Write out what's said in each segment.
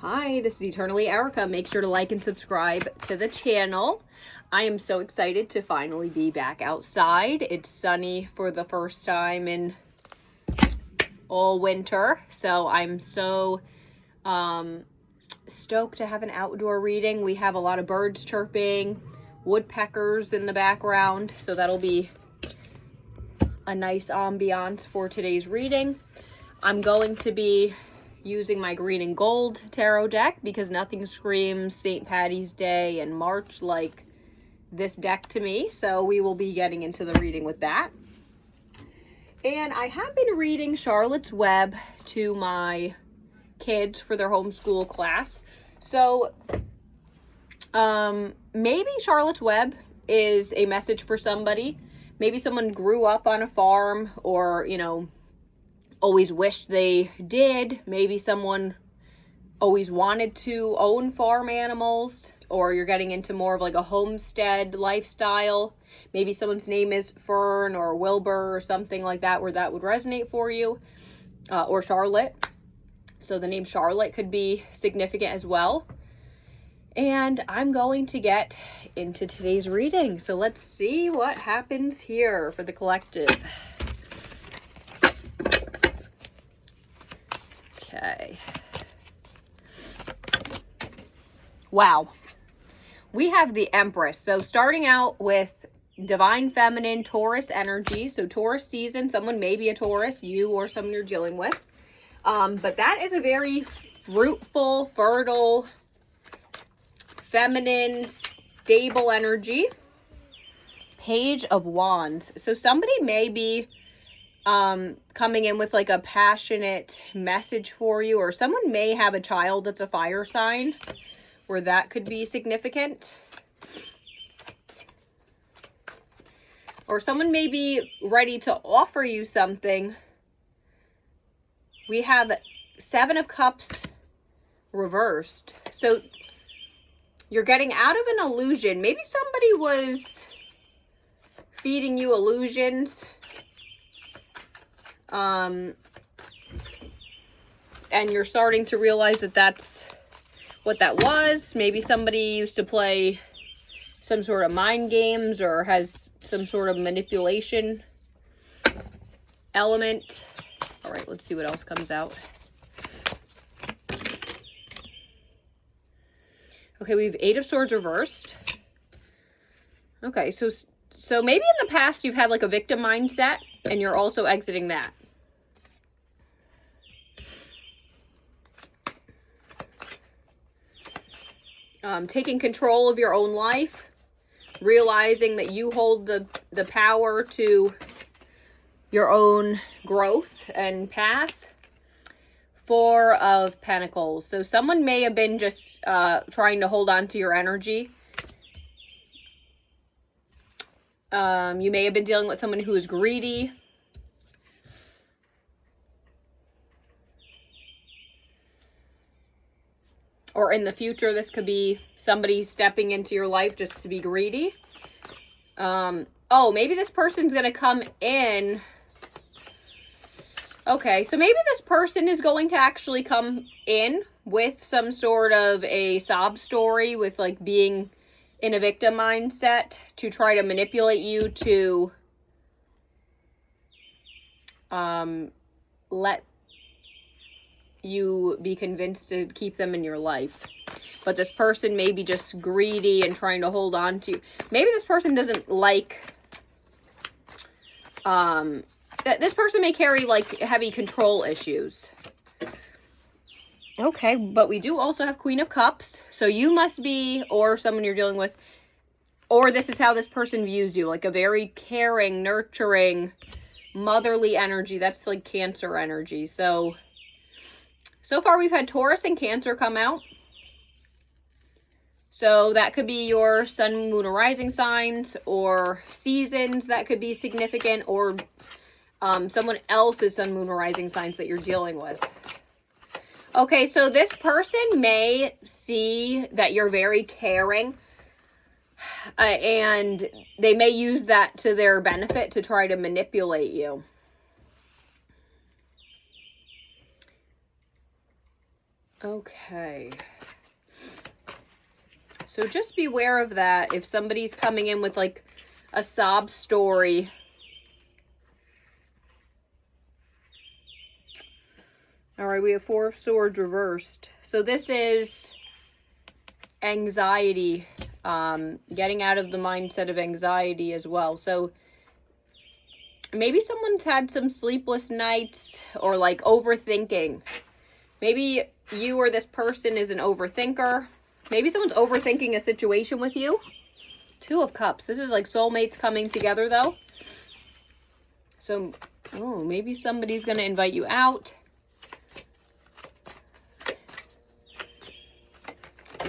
Hi, this is Eternally Erica. Make sure to like and subscribe to the channel. I am so excited to finally be back outside. It's sunny for the first time in all winter, so I'm so stoked to have an outdoor reading. We have a lot of birds chirping, woodpeckers in the background, so that'll be a nice ambiance for today's reading. I'm going to be using my green and gold tarot deck because nothing screams St. Patty's Day and March like this deck to me. So we will be getting into the reading with that. And I have been reading Charlotte's Web to my kids for their homeschool class. So maybe Charlotte's Web is a message for somebody. Maybe someone grew up on a farm or, you know, always wished they did. Maybe someone always wanted to own farm animals, or you're getting into more of like a homestead lifestyle. Maybe someone's name is Fern or Wilbur or something like that, where that would resonate for you, or Charlotte. So the name Charlotte could be significant as well. And I'm going to get into today's reading. So let's see what happens here for the collective. Okay. Wow. We have the Empress. So starting out with Divine Feminine Taurus energy. So Taurus season, someone may be a Taurus, you or someone you're dealing with. But that is a very fruitful, fertile, feminine, stable energy. Page of Wands. So somebody may be coming in with like a passionate message for you, or someone may have a child that's a fire sign where that could be significant, or someone may be ready to offer you something. We have Seven of Cups reversed. So you're getting out of an illusion. Maybe somebody was feeding you illusions. And you're starting to realize that that's what that was. Maybe somebody used to play some sort of mind games or has some sort of manipulation element. All right, let's see what else comes out. Okay, we have Eight of Swords reversed. Okay, so maybe in the past you've had like a victim mindset and you're also exiting that. Taking control of your own life, realizing that you hold the power to your own growth and path. Four of Pentacles. So someone may have been just trying to hold on to your energy. You may have been dealing with someone who is greedy. Or in the future, this could be somebody stepping into your life just to be greedy. Oh, maybe this person's going to come in. Okay, so maybe this person is going to actually come in with some sort of a sob story with like being in a victim mindset to try to manipulate you to let you be convinced to keep them in your life. But this person may be just greedy and trying to hold on to. Maybe this person doesn't like, this person may carry like heavy control issues. Okay, but we do also have Queen of Cups. So you must be, or someone you're dealing with, or this is how this person views you, like a very caring, nurturing, motherly energy. That's like Cancer energy. So far we've had Taurus and Cancer come out. So that could be your sun, moon, or rising signs, or seasons that could be significant, or someone else's sun, moon, or rising signs that you're dealing with. Okay, so this person may see that you're very caring, and they may use that to their benefit to try to manipulate you. Okay. So just beware of that. If somebody's coming in with like a sob story. All right, we have 4 of Swords reversed. So this is anxiety, getting out of the mindset of anxiety as well. So maybe someone's had some sleepless nights or like overthinking. Maybe you or this person is an overthinker. Maybe someone's overthinking a situation with you. 2 of Cups. This is like soulmates coming together though. So, oh, maybe somebody's going to invite you out.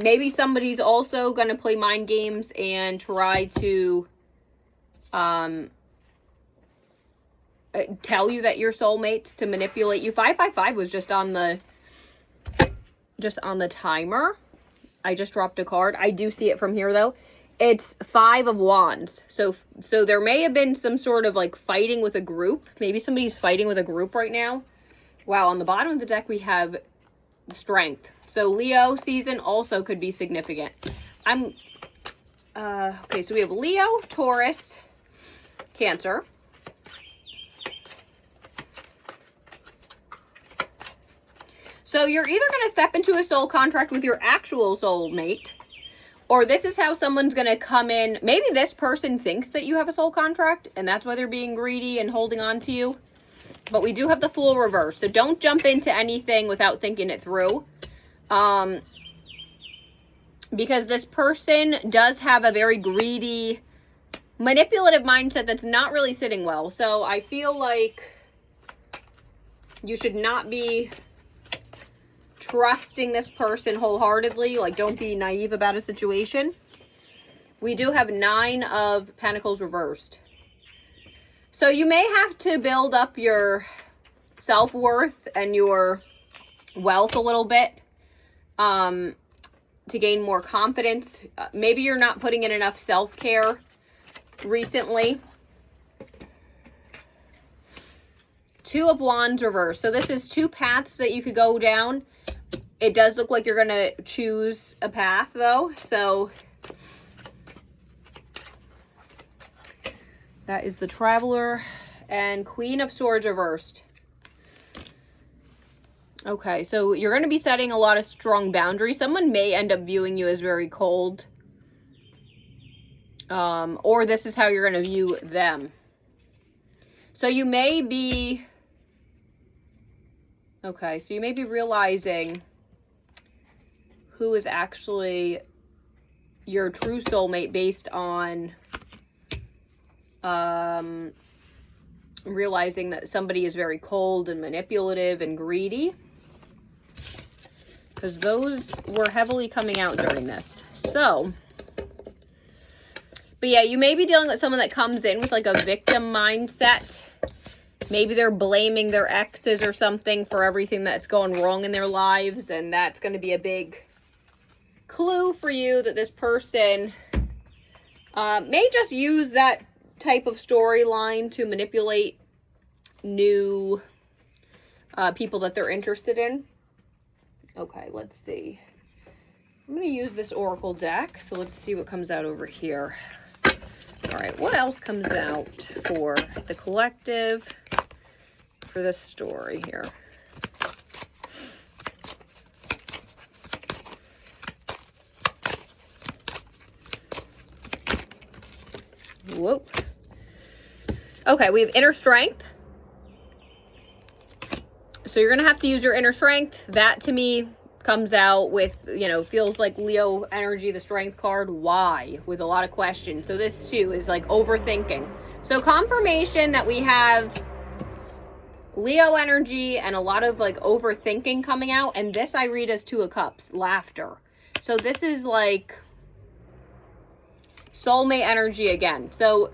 Maybe somebody's also going to play mind games and try to tell you that you're soulmates to manipulate you. 555 was just on the timer. I just dropped a card. I do see it from here though. It's 5 of Wands. So there may have been some sort of like fighting with a group. Maybe somebody's fighting with a group right now. Wow, on the bottom of the deck we have Strength. So Leo season also could be significant. Okay, so we have Leo, Taurus, Cancer. So you're either going to step into a soul contract with your actual soulmate, or this is how someone's going to come in. Maybe this person thinks that you have a soul contract, and that's why they're being greedy and holding on to you. But we do have the Fool reverse, so don't jump into anything without thinking it through. Because this person does have a very greedy, manipulative mindset that's not really sitting well. So I feel like you should not be trusting this person wholeheartedly. Like, don't be naive about a situation. We do have 9 of Pentacles reversed. So you may have to build up your self-worth and your wealth a little bit to gain more confidence. Maybe you're not putting in enough self-care recently. 2 of Wands reversed. So this is 2 paths that you could go down. It does look like you're going to choose a path though. So that is the Traveler and Queen of Swords reversed. Okay, so you're going to be setting a lot of strong boundaries. Someone may end up viewing you as very cold. Or this is how you're going to view them. So you may be... Okay, so you may be realizing who is actually your true soulmate based on realizing that somebody is very cold and manipulative and greedy. Because those were heavily coming out during this. So, but yeah, you may be dealing with someone that comes in with like a victim mindset. Maybe they're blaming their exes or something for everything that's going wrong in their lives. And that's going to be a big clue for you that this person may just use that type of storyline to manipulate new people that they're interested in. Okay, let's see. I'm going to use this Oracle deck, so let's see what comes out over here. All right, what else comes out for the collective for this story here? Whoop. Okay, we have inner strength. So you're going to have to use your inner strength. That to me comes out with, you know, feels like Leo energy, the strength card. Why? With a lot of questions. So this too is like overthinking. So confirmation that we have Leo energy and a lot of like overthinking coming out. And this I read as 2 of Cups, laughter. So this is like soulmate energy again. So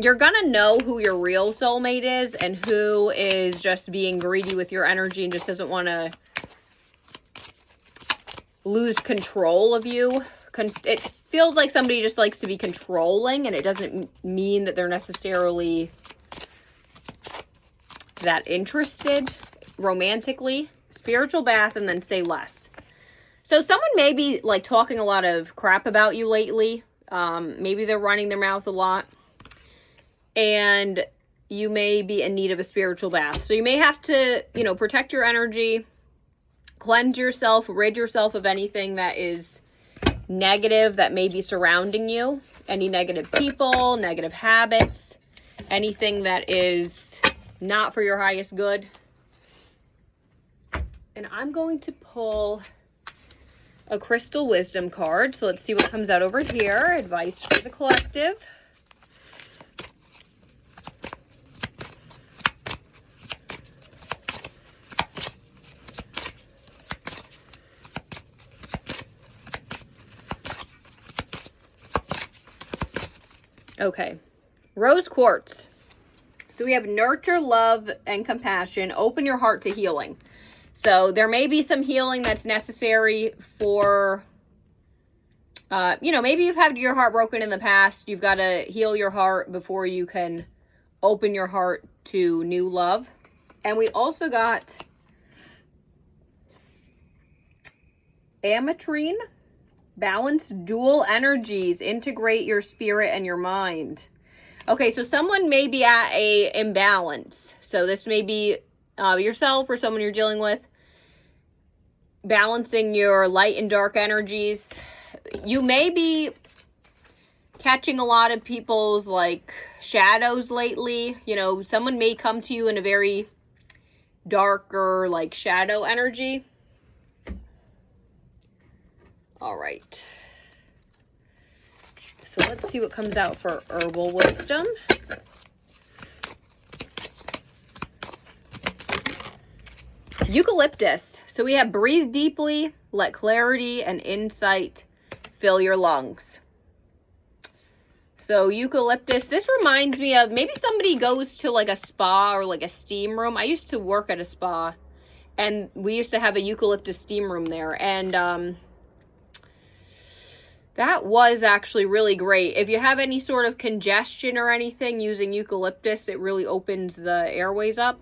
you're gonna know who your real soulmate is and who is just being greedy with your energy and just doesn't want to lose control of you. It feels like somebody just likes to be controlling, and it doesn't mean that they're necessarily that interested romantically. Spiritual bath and then say less. So someone may be like talking a lot of crap about you lately. Maybe they're running their mouth a lot. And you may be in need of a spiritual bath. So you may have to, you know, protect your energy, cleanse yourself, rid yourself of anything that is negative that may be surrounding you. Any negative people, negative habits, anything that is not for your highest good. And I'm going to pull a crystal wisdom card. So let's see what comes out over here. Advice for the collective. Okay, rose quartz. So we have nurture, love, and compassion. Open your heart to healing. So there may be some healing that's necessary for, you know, maybe you've had your heart broken in the past. You've got to heal your heart before you can open your heart to new love. And we also got ametrine. Balance dual energies. Integrate your spirit and your mind. Okay, so someone may be at a imbalance. So this may be yourself or someone you're dealing with. Balancing your light and dark energies. You may be catching a lot of people's like shadows lately. You know, someone may come to you in a very darker like shadow energy. All right. So let's see what comes out for herbal wisdom. Eucalyptus. So we have breathe deeply, let clarity and insight fill your lungs. So eucalyptus, this reminds me of maybe somebody goes to like a spa or like a steam room. I used to work at a spa and we used to have a eucalyptus steam room there. And that was actually really great. If you have any sort of congestion or anything, using eucalyptus, it really opens the airways up.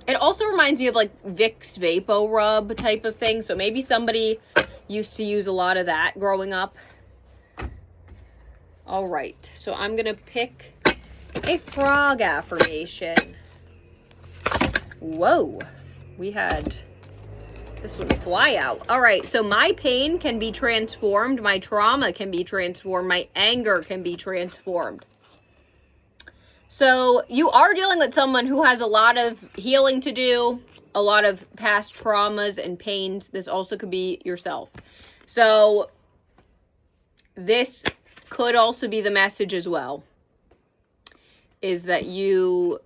It also reminds me of like Vicks Vapo Rub type of thing. So maybe somebody used to use a lot of that growing up. All right. So I'm going to pick a frog affirmation. Whoa. We had this one fly out. All right. So my pain can be transformed. My trauma can be transformed. My anger can be transformed. So you are dealing with someone who has a lot of healing to do, a lot of past traumas and pains. This also could be yourself. So this could also be the message as well, is that you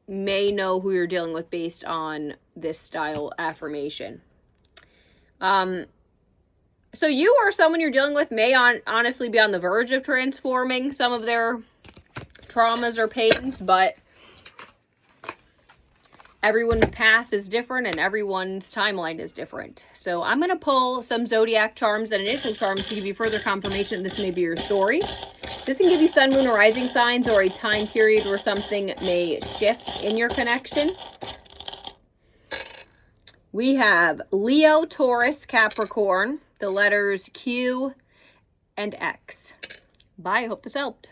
may know who you're dealing with based on this style affirmation. So you or someone you're dealing with may honestly be on the verge of transforming some of their traumas or pains, but everyone's path is different and everyone's timeline is different. So I'm going to pull some zodiac charms and initial charms to give you further confirmation this may be your story. This can give you sun, moon, or rising signs or a time period where something may shift in your connection. We have Leo, Taurus, Capricorn, the letters Q and X. Bye. I hope this helped.